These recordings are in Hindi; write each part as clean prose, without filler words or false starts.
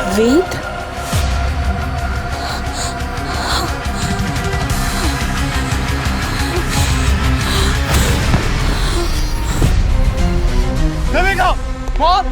वेद? देविका, मौत!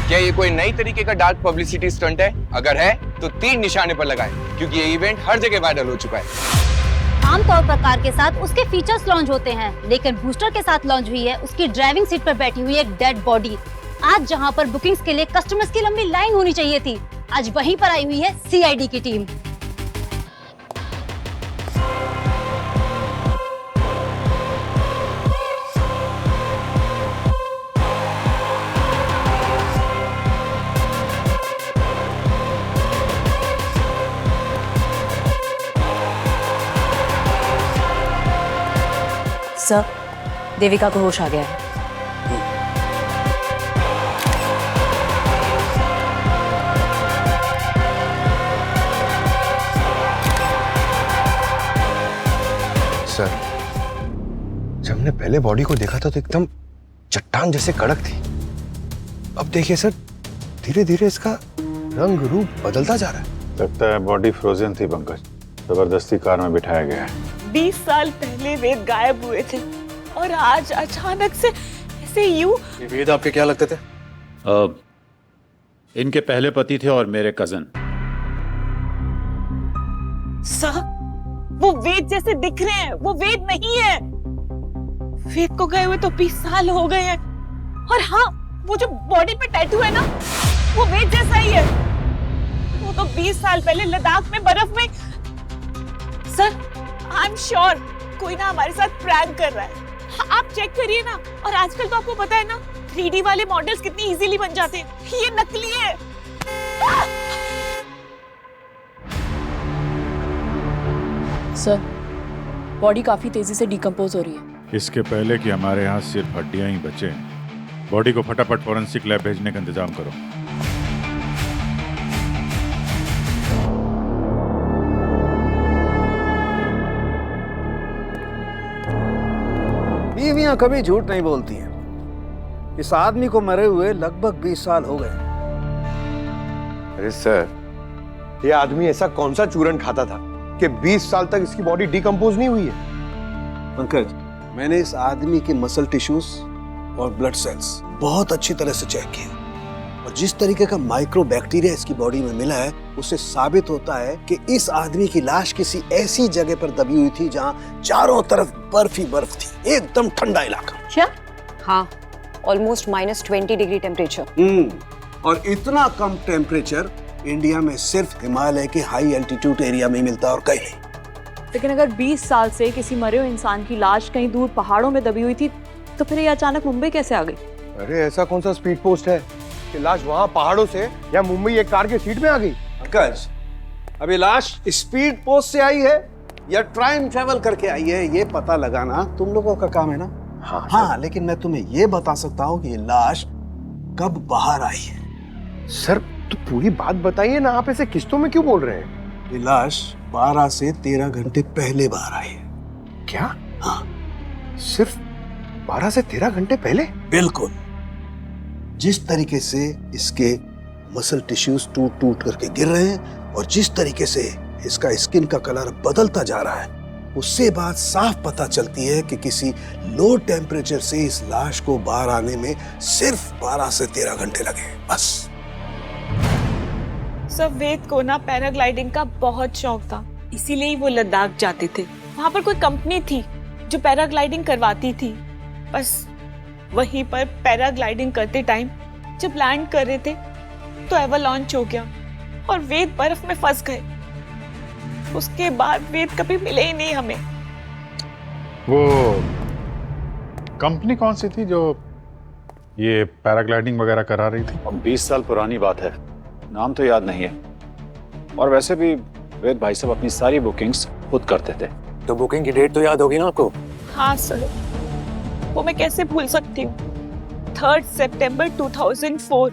क्या ये कोई नई तरीके का डार्क पब्लिसिटी स्टंट है? अगर है तो 3 निशाने पर लगाएं, क्योंकि ये इवेंट हर जगह वायरल हो चुका है। आमतौर पर कार के साथ उसके फीचर्स लॉन्च होते हैं, लेकिन बूस्टर के साथ लॉन्च हुई है उसकी ड्राइविंग सीट पर बैठी हुई एक डेड बॉडी। आज जहां पर बुकिंग्स के लिए कस्टमर्स की लंबी लाइन होनी चाहिए थी, आज वहीं पर आई हुई है सीआईडी की टीम। सर, देविका को होश आ गया है। सर, जब हमने पहले बॉडी को देखा था तो एकदम चट्टान जैसे कड़क थी। अब देखिए सर, धीरे धीरे इसका रंग रूप बदलता जा रहा है। लगता है बॉडी फ्रोजन थी पंकज, जबरदस्ती कार में बिठाया गया है। 20 साल पहले वेद गायब हुए थे और आज अचानक से ऐसे यूं। वेद आपके क्या लगते थे? इनके पहले पति थे और मेरे कजन। साहब, वो वेद जैसे दिख रहे हैं, वो वेद नहीं है। वेद को गए हुए तो 20 साल हो गए हैं। और हाँ, वो जो बॉडी पे टैटू है ना, वो वेद जैसा ही है। वो तो 20 साल पहले लद्दाख में बर्फ में। सर, आई एम श्योर कोई ना हमारे साथ प्रैंक कर रहा है। आप चेक करिए ना। और आजकल तो आपको पता है ना, 3D वाले मॉडल्स कितनी इजीली बन जाते हैं। ये नकली है। सर, बॉडी काफी तेजी से डिकम्पोज हो रही है। इसके पहले कि हमारे यहाँ सिर्फ हड्डियां ही बचे, बॉडी को फटाफट फोरेंसिक लैब भेजने का इंतजाम करो। बीवियां कभी झूठ नहीं बोलती हैं। इस आदमी को मरे हुए लगभग 20 साल हो गए। अरे सर, ये आदमी ऐसा कौन सा चूरन खाता था कि 20 साल तक इसकी बॉडी डिकम्पोज नहीं हुई है? पंकज, मैंने इस आदमी के मसल टिश्यूज और ब्लड सेल्स बहुत अच्छी तरह से चेक किए, और जिस तरीके का माइक्रो बैक्टीरिया इसकी बॉडी में मिला है, उससे साबित होता है कि इस आदमी की लाश किसी ऐसी जगह पर दबी हुई थी जहां चारों तरफ बर्फ ही बर्फ थी, एकदम ठंडा इलाका। क्या? हाँ, ऑलमोस्ट -20 डिग्री टेम्परेचर। और इतना कम टेम्परेचर इंडिया में सिर्फ हिमालय के हाई एल्टीट्यूड एरिया में मिलता है और कहीं नहीं। लेकिन अगर 20 साल से किसी मरे हुए इंसान की लाश कहीं दूर पहाड़ों में दबी हुई थी, तो फिर ये अचानक मुंबई कैसे आ गई? अरे ऐसा कौन सा स्पीड पोस्ट है कि लाश वहां पहाड़ों से या मुंबई एक कार के सीट में आ गई? पंकज, अभी लाश स्पीड पोस्ट से आई है या टाइम ट्रेवल करके आई है, ये पता लगाना तुम लोगों का काम है ना। हाँ, लेकिन मैं तुम्हें ये बता सकता हूँ कि ये लाश कब बाहर आई है। सर, तो पूरी बात बताइए ना, आप ऐसे किस्तों में क्यों बोल रहे हैं? ये लाश 12 से 13 घंटे पहले बाहर आई है। क्या? हाँ, सिर्फ 12 से 13 घंटे पहले? बिल्कुल। जिस तरीके से इसके मसल टिश्यूज टूट टूट करके गिर रहे हैं और जिस तरीके से इसका स्किन का कलर बदलता जा रहा है, उससे बात साफ पता चलती है कि किसी लो टेम्परेचर से इस लाश को बाहर आने में सिर्फ 12 से 13 घंटे लगे, बस। सब वेद को ना पैराग्लाइडिंग का बहुत शौक था, इसीलिए ही वो लद्दाख जाते थे। वहां पर कोई कंपनी थी जो पैराग्लाइडिंग करवाती थी। बस वहीं पर पैराग्लाइडिंग करते टाइम जब लैंड कर रहे थे तो एवलांच हो गया और वेद बर्फ में फंस गए। उसके बाद वेद कभी मिले ही नहीं हमें। वो कंपनी कौन सी थी जो ये पैराग्लाइडिंग वगैरह करा रही थी? 20 साल पुरानी बात है, नाम तो याद नहीं है। और वैसे भी वेद भाई साहब अपनी सारी बुकिंग्स खुद करते थे। तो बुकिंग की डेट तो याद होगी ना आपको? हाँ सर। वो मैं कैसे भूल सकती हूँ। 3 सितंबर 2004।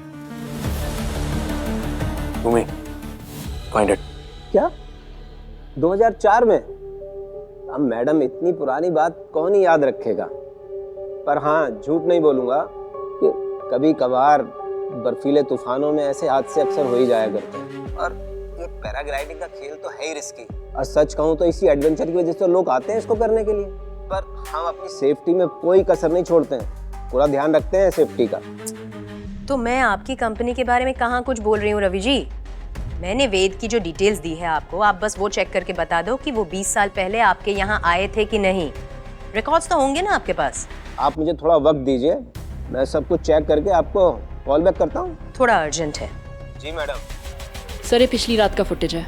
भूमि, फाइंड इट। क्या 2004 में? अब मैडम इतनी पुरानी बात कौन ही याद रखेगा। पर हाँ, झूठ नहीं बोलूंगा कि कभी कभार बर्फीले तूफानों में ऐसे हादसे अक्सर हो ही जाया करते हैं। और ये पैराग्लाइडिंग का खेल तो है ही रिस्की। और सच कहूँ तो इसी एडवेंचर की वजह से लोग आते हैं इसको करने के लिए। पर हम अपनी सेफ्टी में कोई कसर नहीं छोड़ते हैं, पूरा ध्यान रखते हैं सेफ्टी का। तो मैं आपकी कंपनी के बारे में कहाँ कुछ बोल रही हूँ रवि जी। मैंने वेद की जो डिटेल्स दी है आपको, आप बस वो चेक करके बता दो कि वो 20 साल पहले आपके यहाँ आए थे कि नहीं। रिकॉर्ड्स तो होंगे ना आपके पास। आप मुझे थोड़ा वक्त दीजिए, मैं सब कुछ चेक करके आपको कॉल बैक करता हूँ। थोड़ा अर्जेंट है। जी मैडम। सर, ये पिछली रात का फुटेज है।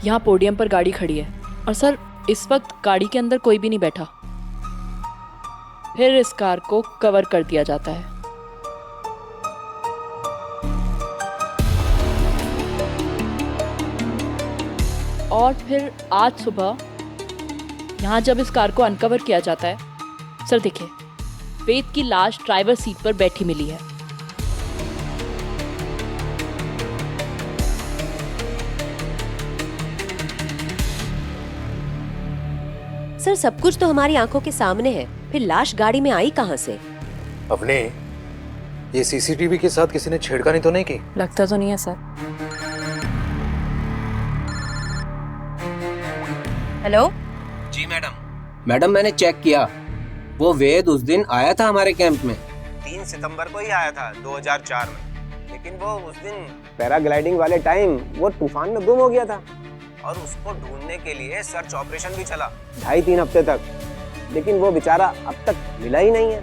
यहाँ पोडियम पर गाड़ी खड़ी है और सर इस वक्त गाड़ी के अंदर कोई भी नहीं बैठा। फिर इस कार को कवर कर दिया जाता है। और फिर आज सुबह यहाँ जब इस कार को अनकवर किया जाता है, सर देखिए, वेद की लाश ड्राइवर सीट पर बैठी मिली है। सर सब कुछ तो हमारी आंखों के सामने है, फिर लाश गाड़ी में आई कहाँ से? अपने ये सीसीटीवी के साथ किसी ने छेड़खानी तो नहीं की? लगता तो नहीं है सर। हेलो जी मैडम, मैंने चेक किया, वो वेद उस दिन आया था हमारे कैंप में। 3 सितंबर को ही आया था 2004 में। लेकिन वो उस दिन पैराग्लाइडिंग वाले टाइम वो तूफान में गुम हो गया था और उसको ढूंढने के लिए सर्च ऑपरेशन भी चला 2.5-3 हफ्ते तक। लेकिन वो बेचारा अब तक मिला ही नहीं है,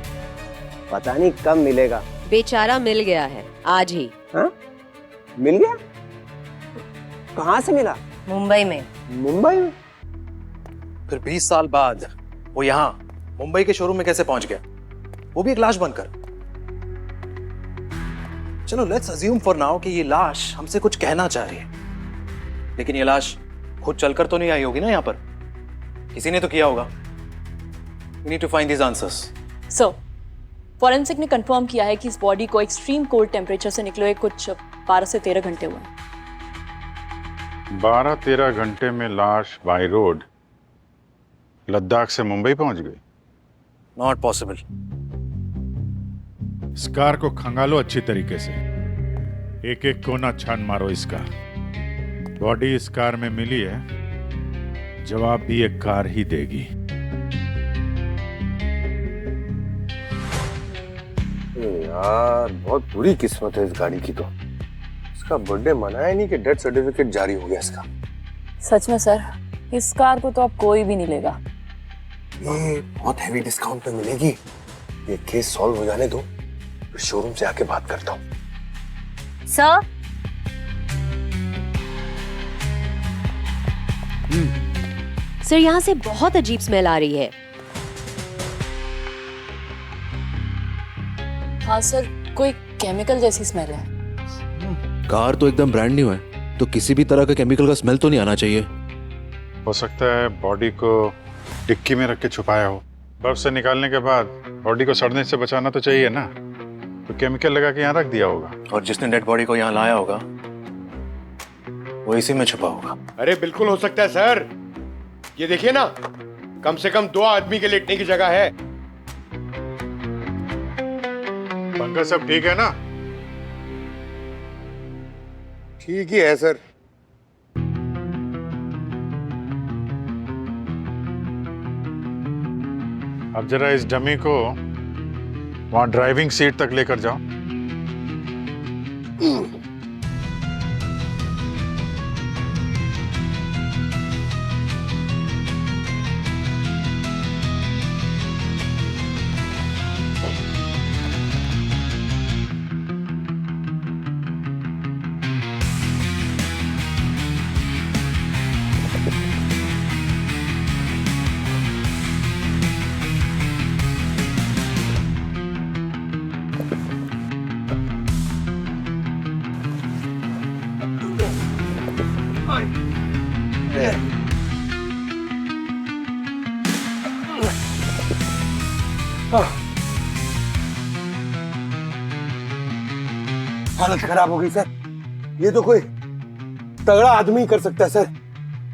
पता नहीं कब मिलेगा। बेचारा मिल गया है आज ही। हाँ? मिल गया? कहाँ से मिला? मुंबई में। मुंबई में? फिर 20 साल बाद वो यहाँ मुंबई के शोरूम में कैसे पहुंच गया, वो भी एक लाश बनकर? चलो लेट्स अज्यूम फॉर नाउ कि ये लाश हमसे कुछ कहना चाह रही है, लेकिन ये लाश खुद चलकर तो नहीं आई होगी ना यहाँ पर, किसी ने तो किया होगा। We need to find these answers. Sir, forensic ने कंफर्म किया है कि इस बॉडी को एक्सट्रीम कोल्ड टेम्परेचर से निकले हुए कुछ 12 से 13 घंटे हुए हैं। 12-13 घंटे में लाश बाय रोड लद्दाख से मुंबई पहुंच गई? Not possible. इस कार को खंगालो अच्छी तरीके से, एक एक कोना छान मारो इसका। बॉडी इस कार में मिली है, जवाब भी एक कार ही देगी। यार बहुत बुरी किस्मत है इस गाड़ी की तो। इसका बर्थडे मनाया नहीं कि डेथ सर्टिफिकेट जारी हो गया इसका। सच में सर, इस कार को तो अब कोई भी नहीं लेगा। ये बहुत हेवी डिस्काउंट पे मिलेगी। ये केस सॉल्व हो जाने दो, फिर शोरूम से आके बात करता हूँ। सर, सर यहाँ से बहुत अजीब स्मेल आ रही है। हाँ सर, कोई केमिकल जैसी स्मेल है। कार तो एकदम ब्रांड न्यू है, तो किसी भी तरह का केमिकल का स्मेल तो नहीं आना चाहिए। हो सकता है बॉडी को डिक्की में रख के छुपाया हो। बर्फ से निकालने के बाद बॉडी को सड़ने से बचाना तो चाहिए ना, तो केमिकल लगा के यहाँ रख दिया होगा। और जिसने डेड बॉडी को यहाँ लाया होगा वो इसी में छुपा होगा। अरे बिल्कुल हो सकता है सर, ये देखिए ना, कम से कम 2 आदमी के लेटने की जगह है। पंकज सब ठीक है ना? ठीक ही है सर। अब जरा इस डमी को वहां ड्राइविंग सीट तक लेकर जाओ। हालत खराब हो गई सर। ये तो कोई तगड़ा आदमी ही कर सकता है सर,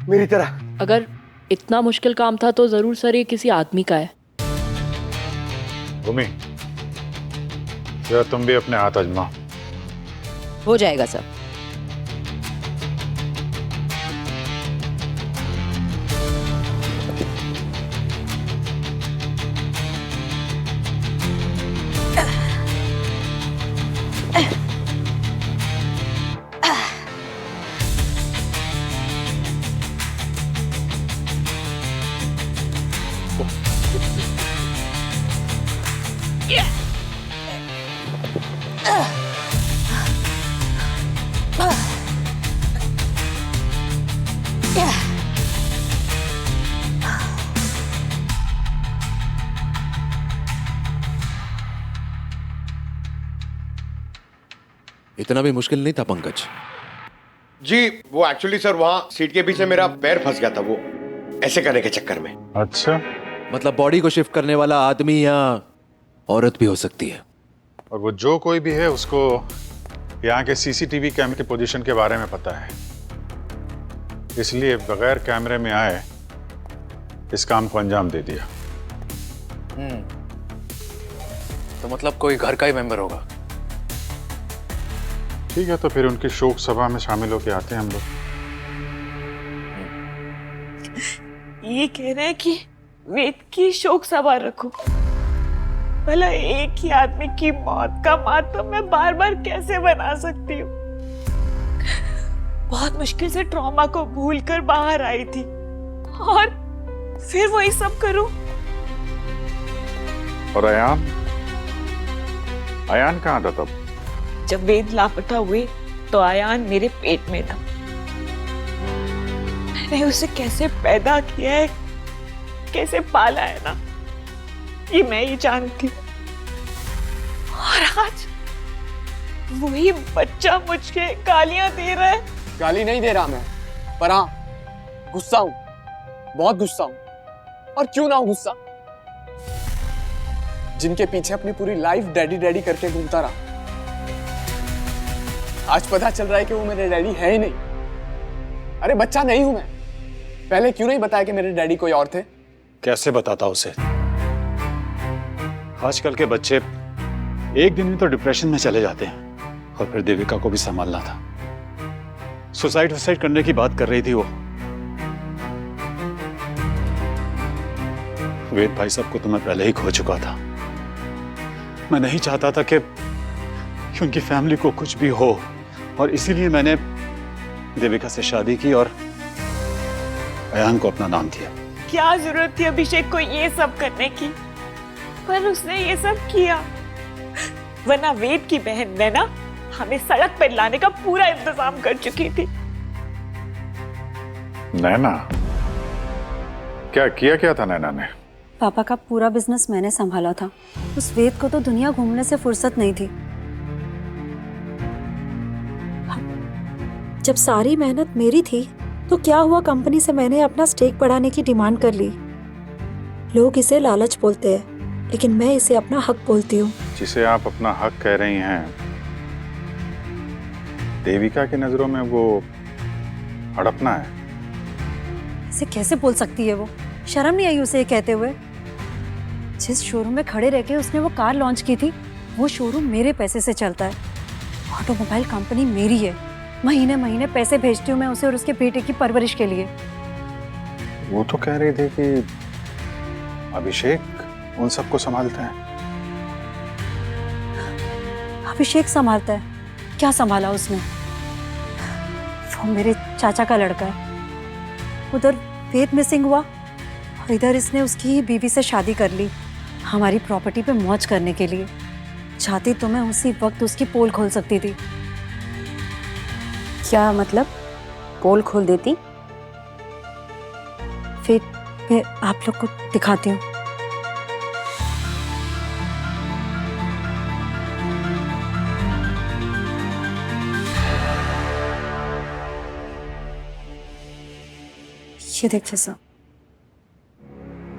मेरी तरह। अगर इतना मुश्किल काम था तो जरूर सर ये किसी आदमी का है। भूमि, जरा तुम भी अपने हाथ आजमाओ। हो जाएगा सर। इतना भी मुश्किल नहीं था पंकज। जी वो एक्चुअली सर वहां सीट के पीछे मेरा पैर फंस गया था, वो ऐसे करने के चक्कर में। अच्छा, मतलब बॉडी को शिफ्ट करने वाला आदमी या औरत भी हो सकती है। और वो जो कोई भी है उसको यहाँ के सीसीटीवी कैमरे की पोजीशन के बारे में पता है, इसलिए बगैर कैमरे में आए इस काम को अंजाम दे दिया। तो मतलब कोई घर का ही मेंबर होगा। ठीक है, तो फिर उनकी शोक सभा में शामिल होके आते हैं हम लोग। ये कह रहे हैं कि वेद की शोक सभा रखो। भला एक ही आदमी की मौत का मातम मैं बार बार कैसे बना सकती हूँ? बहुत मुश्किल से ट्रॉमा को भूलकर बाहर आई थी और फिर वही सब करूं। और अयान कहाँ था तब? जब वेद लापता हुए तो आयान मेरे पेट में था। मैंने उसे कैसे पैदा किया है, कैसे पाला है ना, ये मैं ही जानती हूँ। और आज वही बच्चा मुझे गालियां दे रहा है। गाली नहीं दे रहा मैं, पर हाँ गुस्सा हूं, बहुत गुस्सा हूं। और क्यों ना हूं गुस्सा, जिनके पीछे अपनी पूरी लाइफ डैडी डैडी करके घूमता रहा, आज पता चल रहा है कि वो मेरे डैडी है ही नहीं। अरे बच्चा नहीं हूं मैं, पहले क्यों नहीं बताया कि मेरे डैडी कोई और थे? कैसे बताता उसे? आजकल के बच्चे एक दिन में तो डिप्रेशन में चले जाते हैं। और फिर देविका को भी संभालना था। सुसाइड करने की बात कर रही थी वो। वेद भाई साहब को तो मैं पहले ही खो चुका था। मैं नहीं चाहता था कि उनकी फैमिली को कुछ भी हो, और इसीलिए मैंने देविका से शादी की और अयान को अपना नाम दिया। क्या जरूरत थी अभिषेक को ये सब करने की? पर उसने ये सब किया, वरना वेद की बहन नैना हमें सड़क पर लाने का पूरा इंतजाम कर चुकी थी। नैना? क्या था नैना ने? पापा का पूरा बिजनेस मैंने संभाला था। उस वेद को तो दुनिया घूमने से फुर्सत नहीं थी। जब सारी मेहनत मेरी थी तो क्या हुआ, कंपनी से मैंने अपना स्टेक बढ़ाने की डिमांड कर ली। लोग इसे लालच बोलते हैं, लेकिन मैं इसे अपना हक बोलती हूँ। जिसे आप अपना हक कह रही हैं, देविका की नजरों में वो हड़पना है। इसे कैसे बोल सकती है वो? शर्म नहीं आई उसे ये कहते हुए? जिस शोरूम में खड़े रह के उसने वो कार लॉन्च की थी, वो शोरूम मेरे पैसे से चलता है। ऑटोमोबाइल कंपनी मेरी है। महीने महीने पैसे भेजती हूँ मैं उसे और उसके बेटे की परवरिश के लिए। वो तो कह रही थी कि अभिषेक उन सबको संभालता है। अभिषेक संभालता है? क्या संभाला उसने? वो मेरे चाचा का लड़का है। उधर वेद मिसिंग हुआ और इधर इसने उसकी ही बीवी से शादी कर ली, हमारी प्रॉपर्टी पे मौज करने के लिए। चाहती तो मैं उसी वक्त उसकी पोल खोल सकती थी। क्या मतलब? पोल खोल देती? फिर मैं आप लोग को दिखाती हूँ। ये देखिए सर,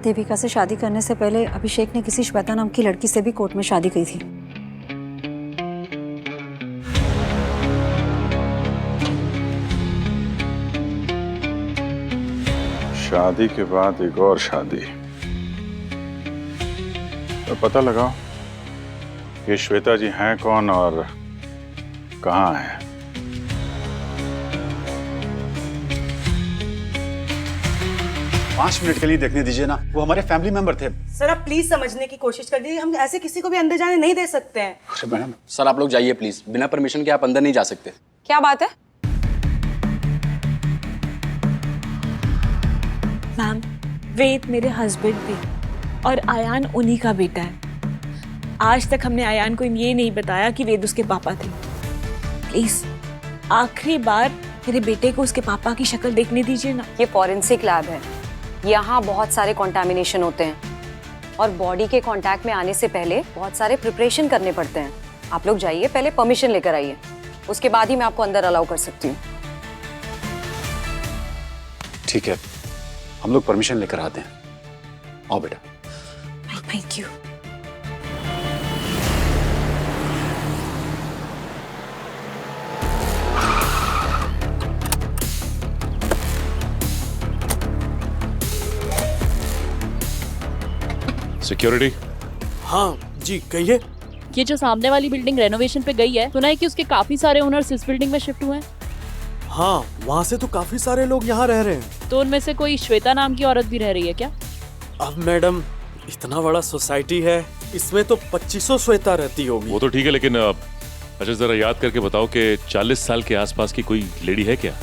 देविका से शादी करने से पहले अभिषेक ने किसी श्वेता नाम की लड़की से भी कोर्ट में शादी की थी। शादी के बाद एक और शादी। तो पता लगाओ ये श्वेता जी हैं कौन और कहाँ हैं। 5 मिनट के लिए देखने दीजिए ना, वो हमारे फैमिली मेंबर थे। सर आप प्लीज समझने की कोशिश कर दीजिए, हम ऐसे किसी को भी अंदर जाने नहीं दे सकते हैं। अरे मैडम, सर आप लोग जाइए प्लीज, बिना परमिशन के आप अंदर नहीं जा सकते। क्या बात है मैम? वेद मेरे हस्बैंड थे और आयान उन्हीं का बेटा है। आज तक हमने आयान को ये नहीं बताया कि वेद उसके पापा थे। प्लीज आखिरी बार मेरे बेटे को उसके पापा की शक्ल देखने दीजिए ना। ये फॉरेंसिक लैब है, यहाँ बहुत सारे कॉन्टामिनेशन होते हैं और बॉडी के कांटेक्ट में आने से पहले बहुत सारे प्रिपरेशन करने पड़ते हैं। आप लोग जाइए, पहले परमिशन लेकर आइए, उसके बाद ही मैं आपको अंदर अलाउ कर सकती हूँ। ठीक है, हम लोग परमिशन लेकर आते हैं। आओ बेटा। Thank you. सिक्योरिटी। हाँ जी कहिए। ये जो सामने वाली बिल्डिंग रेनोवेशन पे गई है, सुना है कि उसके काफी सारे ओनर्स इस बिल्डिंग में शिफ्ट हुए हैं। हाँ वहाँ से तो काफी सारे लोग यहाँ रह रहे हैं। तो उनमें से कोई श्वेता नाम की औरत भी रह रही है क्या? अब मैडम इतना बड़ा सोसाइटी है, इसमें तो 2500 श्वेता रहती होगी। वो तो ठीक है, लेकिन अच्छा जरा याद करके बताओ कि 40 साल के आसपास की कोई लेडी है क्या?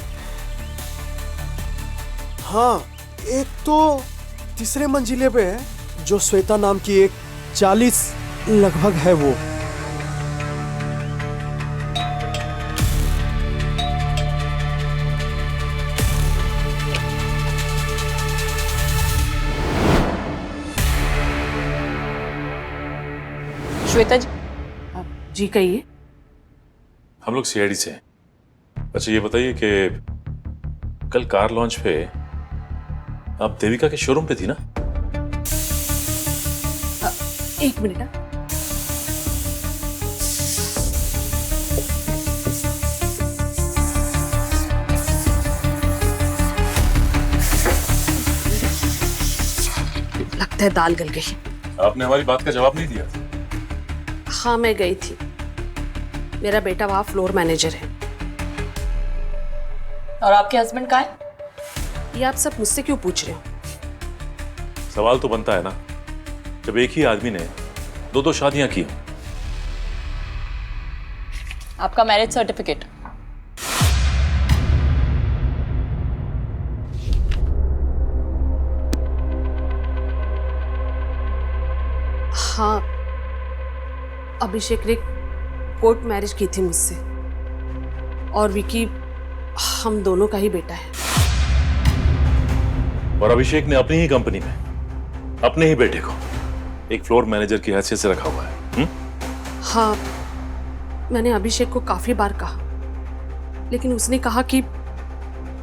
हाँ एक तो तीसरे मंजिले पे है जो श्वेता नाम की एक 40 लगभग है वो। श्वेता जी। जी कहिए। हम लोग सीआईडी से हैं। अच्छा ये बताइए कि कल कार लॉन्च पे आप देविका के शोरूम पे थी ना? एक मिनट। लगता है दाल गल गई। आपने हमारी बात का जवाब नहीं दिया। हाँ मैं गई थी, मेरा बेटा वहाँ फ्लोर मैनेजर है। और आपके हस्बैंड कहाँ है? ये आप सब मुझसे क्यों पूछ रहे हो? सवाल तो बनता है ना, जब एक ही आदमी ने दो शादियां की। आपका मैरिज सर्टिफिकेट। हाँ अभिषेक ने कोर्ट मैरिज की थी मुझसे, और विकी हम दोनों का ही बेटा है। और अभिषेक ने अपनी ही कंपनी में अपने ही बेटे को एक फ्लोर मैनेजर की हैसियत से रखा हुआ है। हाँ मैंने अभिषेक को काफी बार कहा, लेकिन उसने कहा कि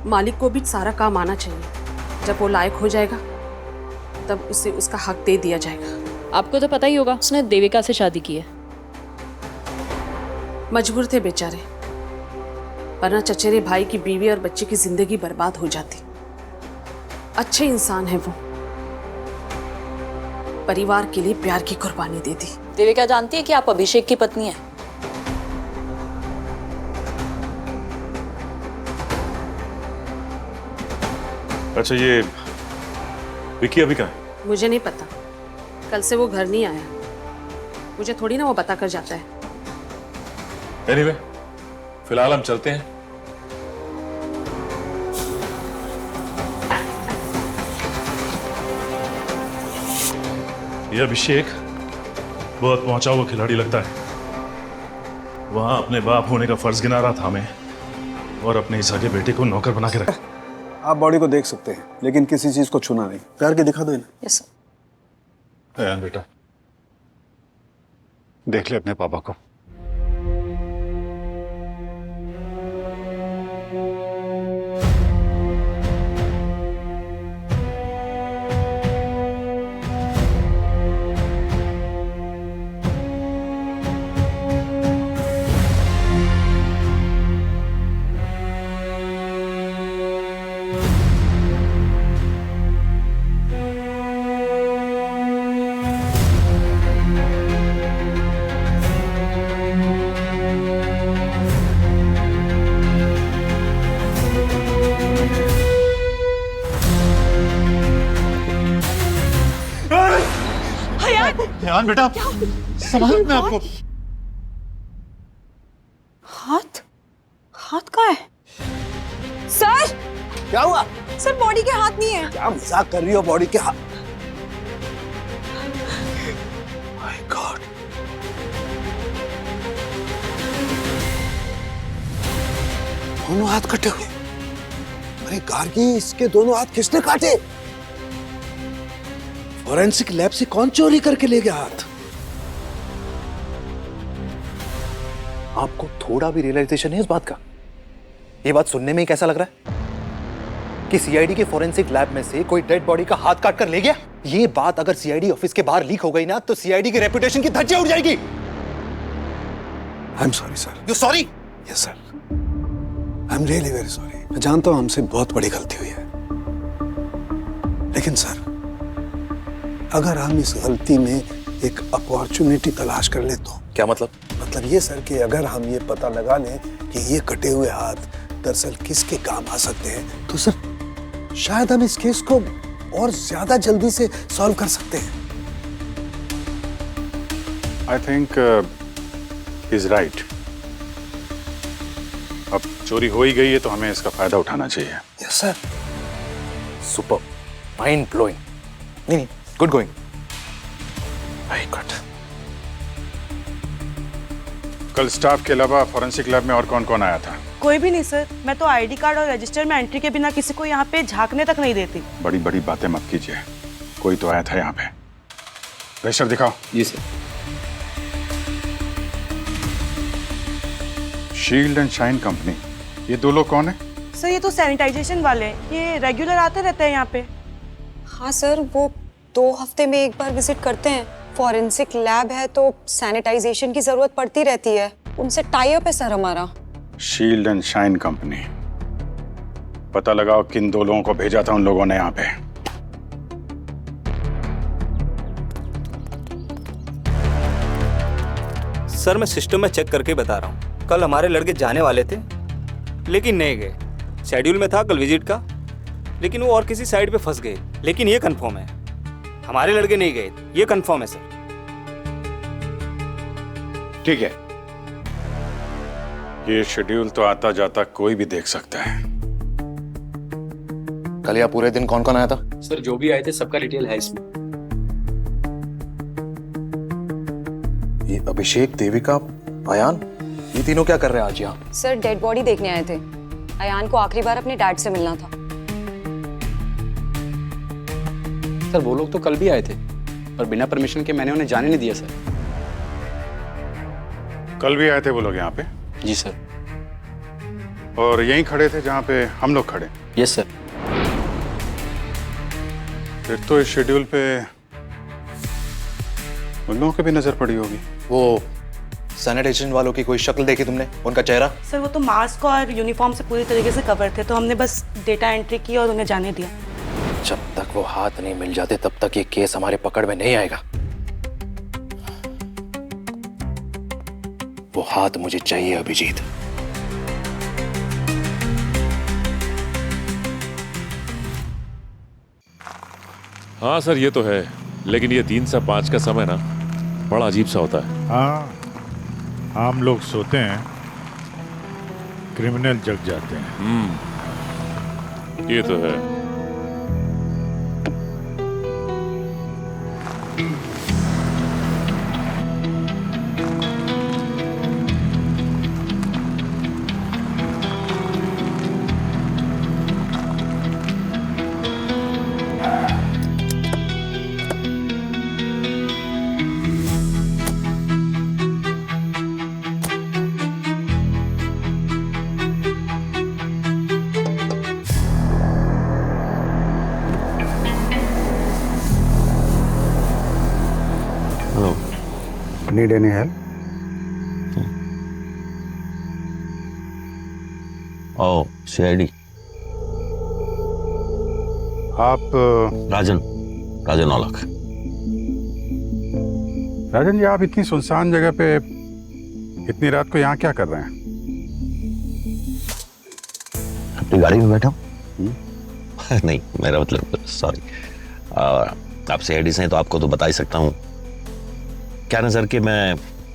मालिक को भी सारा काम आना चाहिए। जब वो लायक हो जाएगा तब उसे उसका हक दे दिया जाएगा। आपको तो पता ही होगा उसने देविका से शादी की है। मजबूर थे बेचारे, वरना चचेरे भाई की बीवी और बच्चे की जिंदगी बर्बाद हो जाती। अच्छे इंसान है वो, परिवार के लिए प्यार की कुर्बानी दे दी। देविका जानती है कि आप अभिषेक की पत्नी हैं। अच्छा ये विकी अभी कहाँ है? मुझे नहीं पता, कल से वो घर नहीं आया। मुझे थोड़ी ना वो बता कर जाता है। एनीवे, फिलहाल हम चलते हैं। ये अभिषेक बहुत पहुंचा हुआ खिलाड़ी लगता है। वहां अपने बाप होने का फर्ज गिना रहा था हमें, और अपने इस आगे बेटे को नौकर बना के रखा। आप बॉडी को देख सकते हैं, लेकिन किसी चीज को छूना नहीं। प्यार के दिखा दो इन्हें। यस बेटा देख ले अपने पापा को। ध्यान बेटा, संभाल मैं आपको। हाथ हाथ कहाँ है? सर क्या हुआ? सर बॉडी के हाथ नहीं है। क्या मजाक कर रही हो? बॉडी के हाथ? माय गॉड, दोनों हाथ कटे हुए। अरे गार्गी, इसके दोनों हाथ किसने काटे? फॉरेंसिक लैब से कौन चोरी करके ले गया हाथ? आपको थोड़ा भी रियलाइजेशन है इस बात का? ये बात सुनने में ही कैसा लग रहा है कि सीआईडी के फॉरेंसिक लैब में से कोई डेड बॉडी का हाथ काट कर ले गया? ये बात अगर सीआईडी ऑफिस के बाहर लीक हो गई ना, तो सीआईडी की रेपुटेशन की धज्जियां उड़ जाएगी। I am sorry sir. You sorry? Yes sir, I am really very sorry. मैं जानता हूं हमसे बहुत बड़ी गलती हुई है, लेकिन सर अगर हम इस गलती में एक अपॉर्चुनिटी तलाश कर ले तो। क्या मतलब? मतलब ये सर कि अगर हम ये पता लगा लें कि ये कटे हुए हाथ दरअसल किसके काम आ सकते हैं, तो सर शायद हम इस केस को और ज्यादा जल्दी से सॉल्व कर सकते हैं। I think is right. अब चोरी हो ही गई है तो हमें इसका फायदा उठाना चाहिए। Yes sir. Super, mind blowing. नहीं, गुड गोइंग, वेरी गुड। कल स्टाफ के अलावा फॉरेंसिक लैब में और कौन कौन आया था? कोई भी नहीं सर। मैं तो आईडी कार्ड और रजिस्टर में एंट्री के बिना किसी को यहाँ पे झांकने तक नहीं देती। बड़ी बड़ी बातें मत कीजिए, कोई तो आया था यहाँ पे। रजिस्टर दिखाओ। जी sir. Shield and shine company, ये दो लोग कौन है? सर ये तो सैनिटाइजेशन वाले हैं, ये रेगुलर आते रहते हैं यहाँ पे। हाँ सर, वो 2 हफ्ते में एक बार विजिट करते हैं। फॉरेंसिक लैब है तो सैनिटाइजेशन की जरूरत पड़ती रहती है, उनसे टाई अप है सर हमारा। शील्ड एंड शाइन कंपनी, पता लगाओ किन दो लोगों को भेजा था उन लोगों ने यहाँ पे। सर मैं सिस्टम में चेक करके बता रहा हूँ। कल हमारे लड़के जाने वाले थे लेकिन नहीं गए। शेड्यूल में था कल विजिट का, लेकिन वो और किसी साइड पे फंस गए। लेकिन ये कंफर्म है हमारे लड़के नहीं गए, ये कंफर्म है सर। ठीक है, ये शेड्यूल तो आता जाता कोई भी देख सकता है। कल या पूरे दिन कौन कौन आया था? सर जो भी आए थे सबका डिटेल है इसमें। ये अभिषेक, देविका, अयान, ये तीनों क्या कर रहे हैं आज यहाँ? सर डेड बॉडी देखने आए थे। अयान को आखिरी बार अपने डैड से मिलना था। सर वो लोग तो कल भी आए थे और बिना परमिशन के मैंने उन्हें जाने नहीं दिया सर। कल भी आए थे वो लोग यहाँ पे? जी सर। और यहीं खड़े थे जहाँ पे हम लोग खड़े? Yes sir. फिर तो इस शेड्यूल पे उन लोगों की भी नजर पड़ी होगी। वो सैनिटाइजेशन वालों की कोई शक्ल देखी तुमने? उनका चेहरा? सर वो तो मास्क और यूनिफॉर्म से पूरी तरीके से कवर थे, तो हमने बस डेटा एंट्री की और उन्हें जाने दिया। जब तक वो हाथ नहीं मिल जाते तब तक ये केस हमारे पकड़ में नहीं आएगा। वो हाथ मुझे चाहिए अभिजीत। हाँ सर ये तो है, लेकिन ये 3 से 5 का समय ना बड़ा अजीब सा होता है। हाँ, हम लोग सोते हैं, क्रिमिनल जग जाते हैं। ये तो है। Need any help? ओ सीआईडी। आप राजन औलख। राजन जी, आप इतनी सुनसान जगह पे इतनी रात को यहाँ क्या कर रहे हैं? अपनी गाड़ी में बैठा हूँ। नहीं मेरा मतलब, सॉरी। आप सीआईडी से हैं तो आपको तो बता ही सकता हूँ। क्या ना सर कि मैं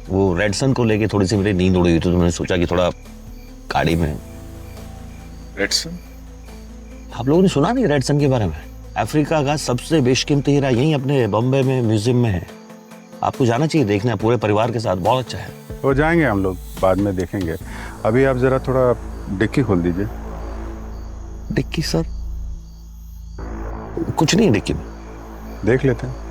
वो रेड सन को लेके थोड़ी सी मेरी नींद उड़ी हुई थी, तो मैंने सोचा कि थोड़ा गाड़ी में। Red Sun? आप लोगों ने सुना नहीं रेड सन के बारे में? अफ्रीका का सबसे बेशकीमती हीरा यहीं अपने बॉम्बे में म्यूजियम में है। आपको जाना चाहिए, देखना, पूरे परिवार के साथ, बहुत अच्छा है। हो जाएंगे हम लोग, बाद में देखेंगे। अभी आप जरा थोड़ा डिक्की खोल दीजिए। Dicky sir? कुछ नहीं डिक्की में। देख लेते हैं।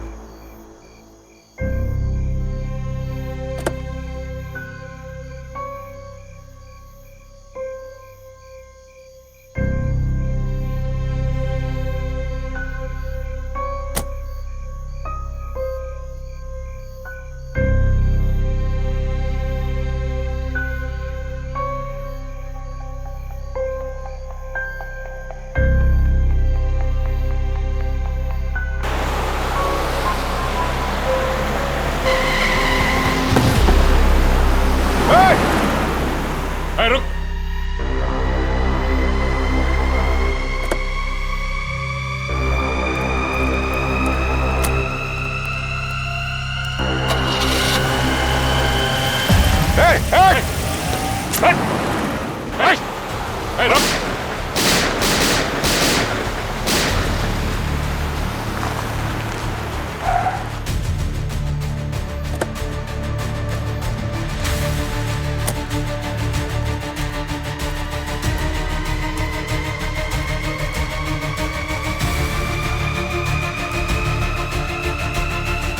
रुक।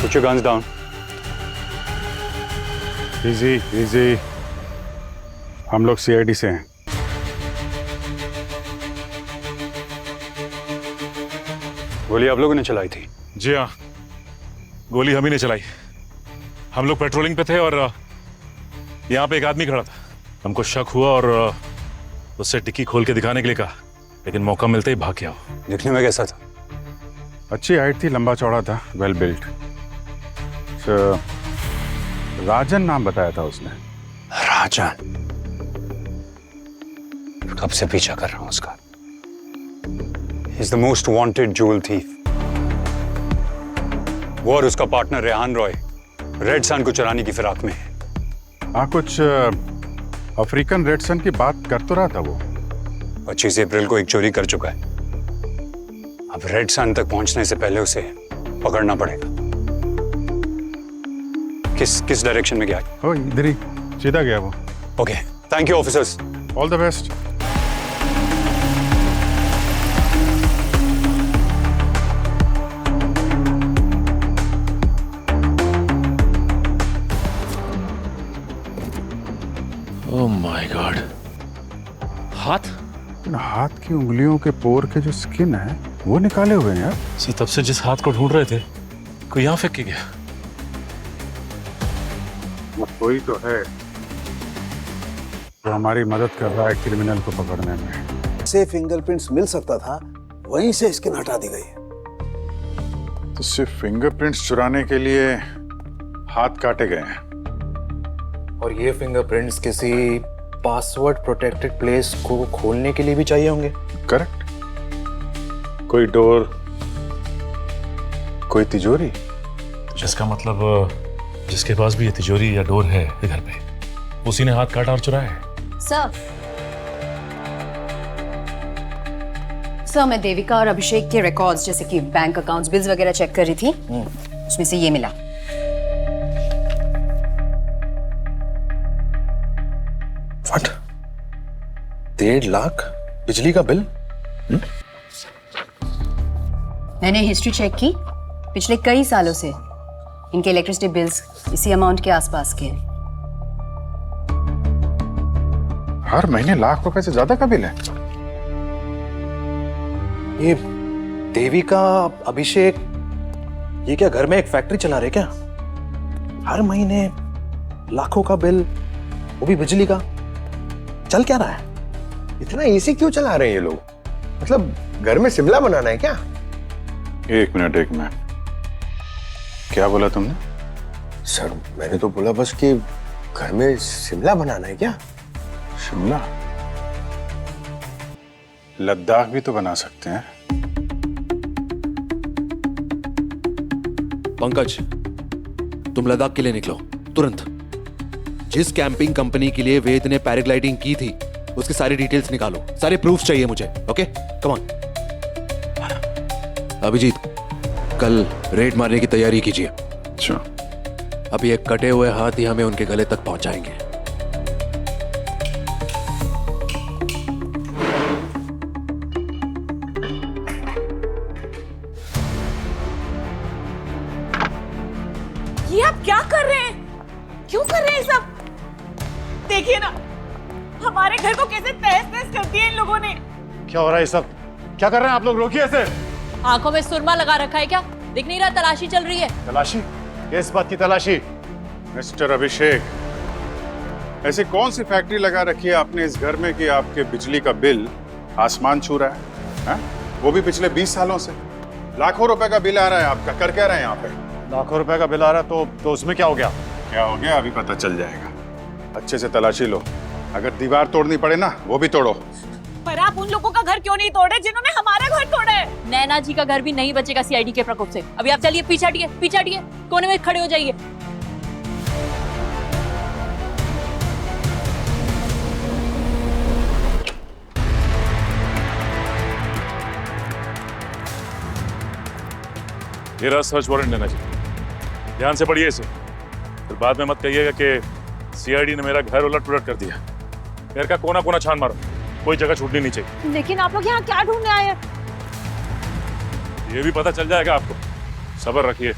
Put your guns down. Easy, easy. हम लोग CID से हैं। गोली आप लोगों ने चलाई थी? जी हाँ, गोली हम ही ने चलाई। हम लोग पेट्रोलिंग पे थे और यहाँ पे एक आदमी खड़ा था। हमको शक हुआ और उससे डिक्की खोल के दिखाने के लिए कहा, लेकिन मौका मिलते ही भाग गया। दिखने में कैसा था? अच्छी हाइट थी, लंबा चौड़ा था, वेल बिल्ट। राजन नाम बताया था उसने। राजन? कब से पीछा कर रहा हूं उसका। He's the most wanted jewel thief. वो और उसका partner Rehan Roy Red Sun को चुराने की फिराक में है। हाँ, कुछ अफ्रीकन रेड सन की बात कर तो रहा था वो। 25 अप्रैल को एक चोरी कर चुका है। अब रेड सन तक पहुंचने से पहले उसे पकड़ना पड़ेगा। किस डायरेक्शन में गया? ओ, इधर ही सीधा गया वो। Okay, thank you officers. All the best. Oh my God, हाथ? हाथ की उंगलियों के पोर के जो स्किन है वो निकाले हुए हैं यार। तब से जिस हाथ को ढूंढ रहे थे, कोई यहाँ फेंक के गया। कोई तो है जो हमारी मदद कर रहा है क्रिमिनल को पकड़ने में। से फिंगरप्रिंट्स मिल सकता था, वहीं से स्किन हटा दी गई है। तो सिर्फ फिंगरप्रिंट्स चुराने के लिए हाथ काटे गए हैं। और ये फिंगरप्रिंट्स किसी पासवर्ड प्रोटेक्टेड प्लेस को खोलने के लिए भी चाहिए होंगे। करेक्ट। कोई डोर, कोई तिजोरी। जिसका मतलब जिसके पास भी ये तिजोरी या डोर है इधर पे, उसी ने हाथ काटा और चुराया है। सर, मैं देविका और अभिषेक के रिकॉर्ड्स जैसे कि बैंक अकाउंट्स, बिल्स वगैरह चेक कर रही थी। उसमें से ये मिला। व्हाट? 1.5 लाख बिजली का बिल? मैंने हिस्ट्री चेक की, पिछले कई सालों से इनके इलेक्ट्रिसिटी बिल्स इसी अमाउंट के आसपास के हैं। हर महीने लाख रुपए से ज्यादा का बिल है। ये देविका, अभिषेक, ये क्या घर में एक फैक्ट्री चला रहे क्या? हर महीने लाखों का बिल, वो भी बिजली का। चल क्या रहा है? इतना एसी क्यों चला रहे हैं ये लोग? मतलब घर में शिमला बनाना है क्या? एक मिनट। क्या बोला तुमने? सर, मैंने तो बोला बस कि घर में शिमला बनाना है क्या? शिमला? लद्दाख भी तो बना सकते हैं। पंकज, तुम लद्दाख के लिए निकलो तुरंत। जिस कैंपिंग कंपनी के लिए वेद ने पैराग्लाइडिंग की थी उसकी सारी डिटेल्स निकालो, सारे प्रूफ चाहिए मुझे। Okay come on. अभिजीत कल रेड मारने की तैयारी कीजिए। अच्छा। अब ये कटे हुए हाथ ही हमें उनके गले तक पहुंचाएंगे। ये आप क्या कर रहे हैं? क्यों कर रहे हैं सब? देखिए ना हमारे घर को कैसे तहस नहस कर दिया इन लोगों ने। क्या हो रहा है सब? क्या कर रहे हैं आप लोग? रोकिए ऐसे। आंखों में सुरमा लगा रखा है क्या? दिख नहीं रहा तलाशी चल रही है? तलाशी? किस बात की तलाशी? मिस्टर अभिषेक, ऐसी कौन सी फैक्ट्री लगा रखी है आपने इस घर में कि आपके बिजली का बिल आसमान छू रहा है? वो भी पिछले 20 सालों से। लाखों रुपए का बिल आ रहा है आपका। कर क्या रहे हैं यहाँ पे? लाखों रुपए का बिल आ रहा है तो उसमें क्या हो गया? क्या हो गया अभी पता चल जाएगा। अच्छे से तलाशी लो। अगर दीवार तोड़नी पड़े ना वो भी तोड़ो। पर आप उन लोगों का घर क्यों नहीं तोड़े जिन्होंने हमारा घर तोड़ा है? नैना जी का घर भी नहीं बचेगा सीआईडी के प्रकोप से। अभी आप चलिए, पीछे हटिए, कोने में खड़े हो जाइए। ये रहा सर्च वारंट नैना जी, ध्यान से पढ़िए इसे, फिर बाद में मत कहिएगा कि सीआईडी ने मेरा घर उलट पुलट कर दिया। घर का कोना कोना छान मारो, कोई जगह छूटनी नहीं चाहिए। लेकिन आप लोग यहाँ क्या ढूंढने आए हैं? ये भी पता चल जाएगा आपको, सब्र रखिए।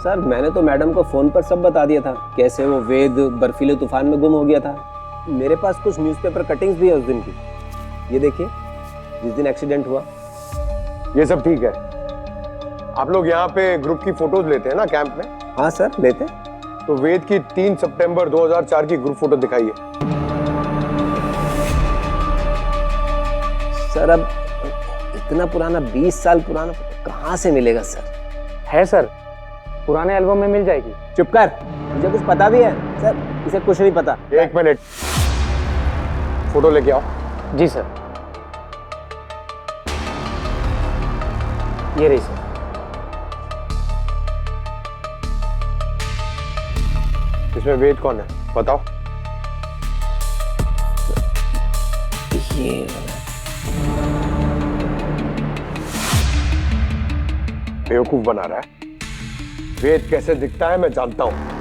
सर मैंने तो मैडम को फोन पर सब बता दिया था, कैसे वो वेद बर्फीले तूफान में गुम हो गया था। मेरे पास कुछ न्यूज़पेपर कटिंग्स भी है उस दिन की। ये देखिए, जिस दिन एक्सीडेंट हुआ। ये सब ठीक है। आप लोग यहाँ पे ग्रुप की फोटोज लेते हैं ना कैंप में? हाँ सर लेते। तो वेद की 3 सितंबर 2004 की ग्रुप फोटो दिखाइए। सर अब इतना पुराना 20 साल पुराना कहाँ से मिलेगा सर? है सर, पुराने एल्बम में मिल जाएगी। चुप कर, मुझे कुछ पता भी है सर, इसे कुछ नहीं पता। 1 मिनट, फोटो लेके आओ। जी सर। ये रही सर। इसमें वेद कौन है बताओ? ये बेवकूफ बना रहा है। वेद कैसे दिखता है मैं जानता हूं।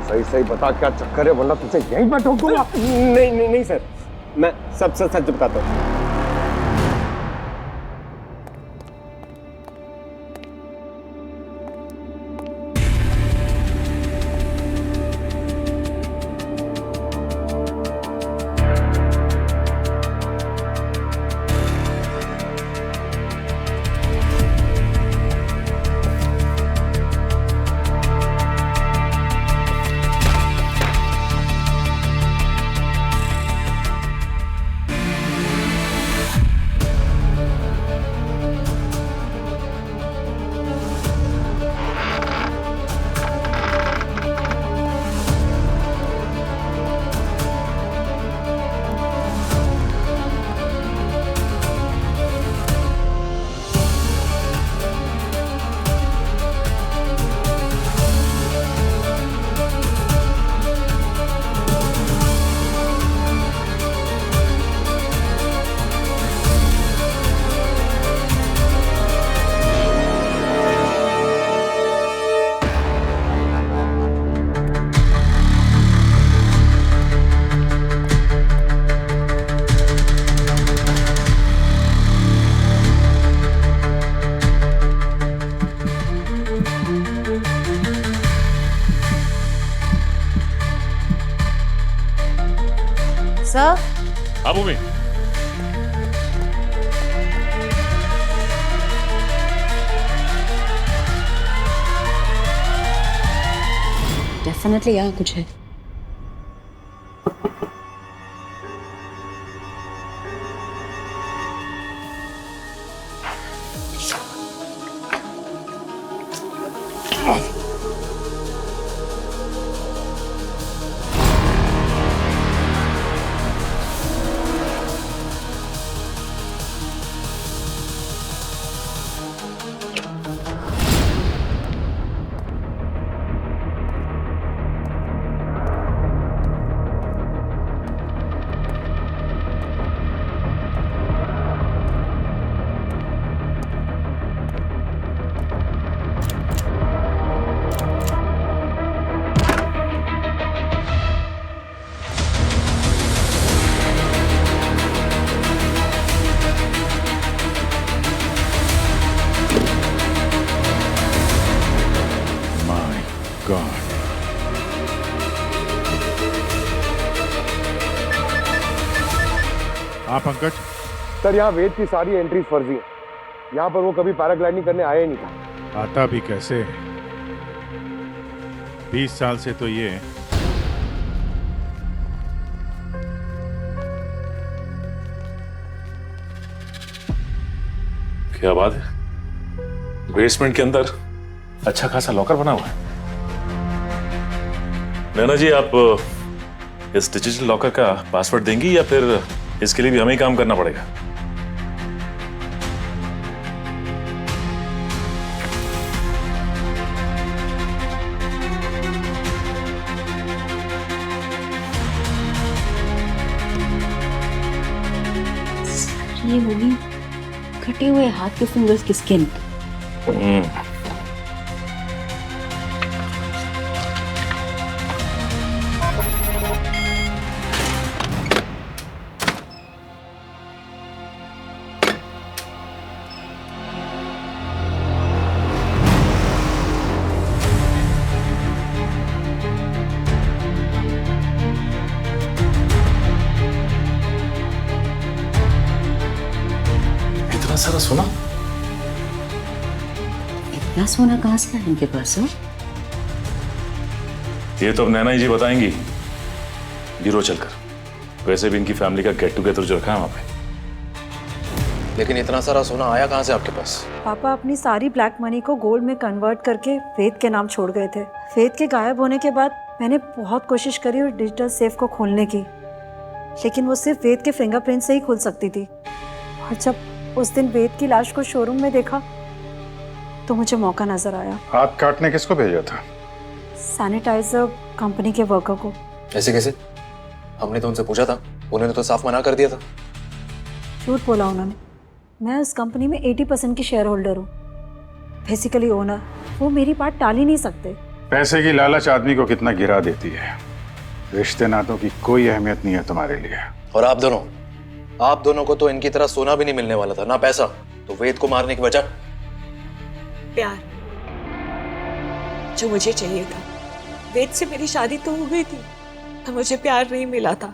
सही सही बता क्या चक्कर है, वरना तुझे यहीं पर ठोकूंगा। नहीं सर, मैं सब सच बताता हूँ। सर। हाँ भूमि। डेफिनेटली यहाँ कुछ है। हाँ पंकज। सर यहाँ वेद की सारी एंट्रीज फर्जी है। यहाँ पर वो कभी पैराग्लाइडिंग करने आया ही नहीं था। आता भी कैसे? 20 साल से तो ये क्या बात है, बेसमेंट के अंदर अच्छा खासा लॉकर बना हुआ है। नैना जी, आप इस डिजिटल लॉकर का पासवर्ड देंगी या फिर इसके लिए भी हमें ही काम करना पड़ेगा? ये होगी कटे हुए हाथ के फिंगर्स की स्किन। इतना सारा सोना? इतना सोना कहाँ से है इनके पास? ये तो अब नैना जी बताएंगी ब्यूरो चलकर। वैसे भी इनकी फैमिली का गेट टुगेदर जो रखा है वहां पे। लेकिन इतना सारा सोना आया कहाँ से आपके पास? पापा अपनी सारी ब्लैक मनी को गोल्ड में कन्वर्ट करके वेद के नाम छोड़ गए थे। वेद के गायब होने के बाद मैंने बहुत कोशिश करी और डिजिटल सेफ को खोलने की, लेकिन वो सिर्फ वेद के फिंगरप्रिंट से ही खुल सकती थी। और जब उस दिन वेद की लाश को शोरूम में देखा तो मुझे मौका नजर आया। हाथ काटने किसको भेजा था? सैनिटाइजर कंपनी के वर्कर को। ऐसे कैसे? हमने तो उनसे पूछा था, उन्होंने तो साफ मना कर दिया था। झूठ बोला उन्होंने। मैं उस कंपनी में 80% की शेयर होल्डर हूँ, बेसिकली ओनर। वो मेरी बात टाल ही नहीं सकते। पैसे की लालच आदमी को कितना गिरा देती है। रिश्ते नातों की कोई अहमियत नहीं है तुम्हारे लिए। और आप दोनों को तो इनकी तरह सोना भी नहीं मिलने वाला था, ना पैसा। तो वेद को मारने की वजह? प्यार जो मुझे चाहिए था। वेद से मेरी शादी तो हो गई थी, पर मुझे प्यार नहीं मिला था।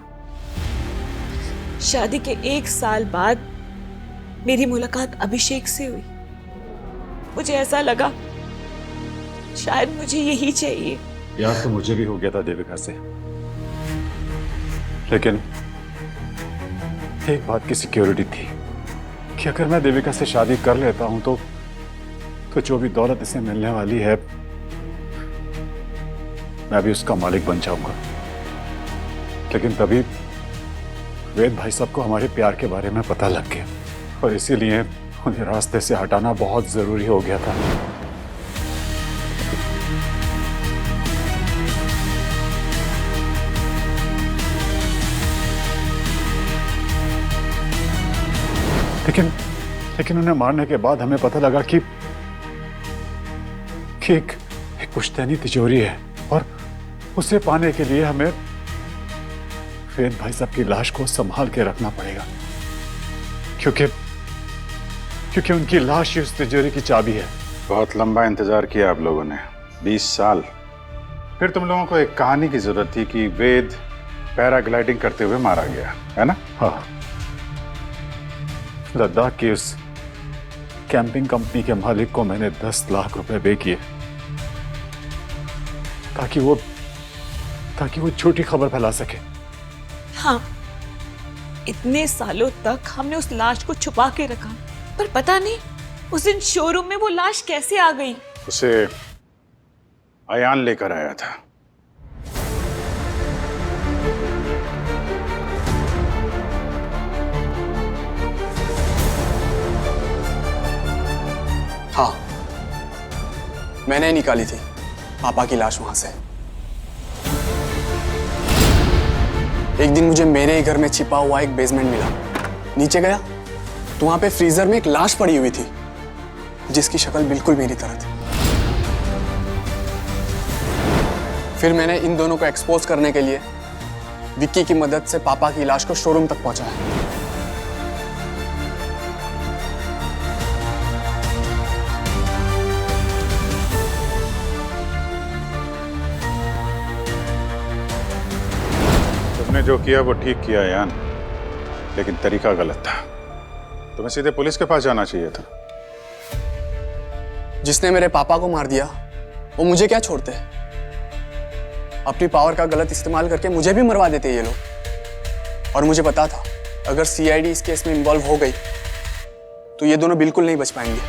शादी के 1 साल बाद मेरी मुलाकात अभिषेक से हुई। मुझे ऐसा लगा शायद मुझे यही चाहिए। यार तो मुझे भी हो गया था देविका से, लेकिन एक बात की सिक्योरिटी थी कि अगर मैं देविका से शादी कर लेता हूं तो जो भी दौलत इसे मिलने वाली है मैं भी उसका मालिक बन जाऊंगा। लेकिन तभी वेद भाई साहब को हमारे प्यार के बारे में पता लग गया और इसीलिए उन्हें रास्ते से हटाना बहुत जरूरी हो गया था। लेकिन उन्हें मारने के बाद हमें पता लगा कि एक पुश्तैनी तिजोरी है और उसे पाने के लिए हमें वेद भाई साहब की लाश को संभाल के रखना पड़ेगा, क्योंकि उनकी लाश ही उस तिजोरी की चाबी है। बहुत लंबा इंतजार किया आप लोगों ने, 20 साल। फिर तुम लोगों को एक कहानी की जरूरत थी कि वेद पैराग्लाइडिंग करते हुए मारा गया, है ना? हाँ। लद्दाख की उस कैंपिंग कंपनी के मालिक को मैंने 10 लाख रुपए पे किए ताकि वो झूठी खबर फैला सके। हाँ, इतने सालों तक हमने उस लाश को छुपा के रखा, पर पता नहीं उस दिन शोरूम में वो लाश कैसे आ गई। उसे अयान लेकर आया था। हाँ, मैंने निकाली थी पापा की लाश वहां से। एक दिन मुझे मेरे ही घर में छिपा हुआ एक बेसमेंट मिला। नीचे गया तो वहां पे फ्रीजर में एक लाश पड़ी हुई थी जिसकी शक्ल बिल्कुल मेरी तरह थी। फिर मैंने इन दोनों को एक्सपोज करने के लिए विक्की की मदद से पापा की लाश को शोरूम तक पहुंचाया। तुमने जो किया वो ठीक किया यान, लेकिन तरीका गलत था। तुम्हें सीधे पुलिस के पास जाना चाहिए था। जिसने मेरे पापा को मार दिया वो मुझे क्या छोड़ते? अपनी पावर का गलत इस्तेमाल करके मुझे भी मरवा देते ये लोग। और मुझे पता था अगर सीआईडी इस केस में इन्वॉल्व हो गई तो ये दोनों बिल्कुल नहीं बच पाएंगे।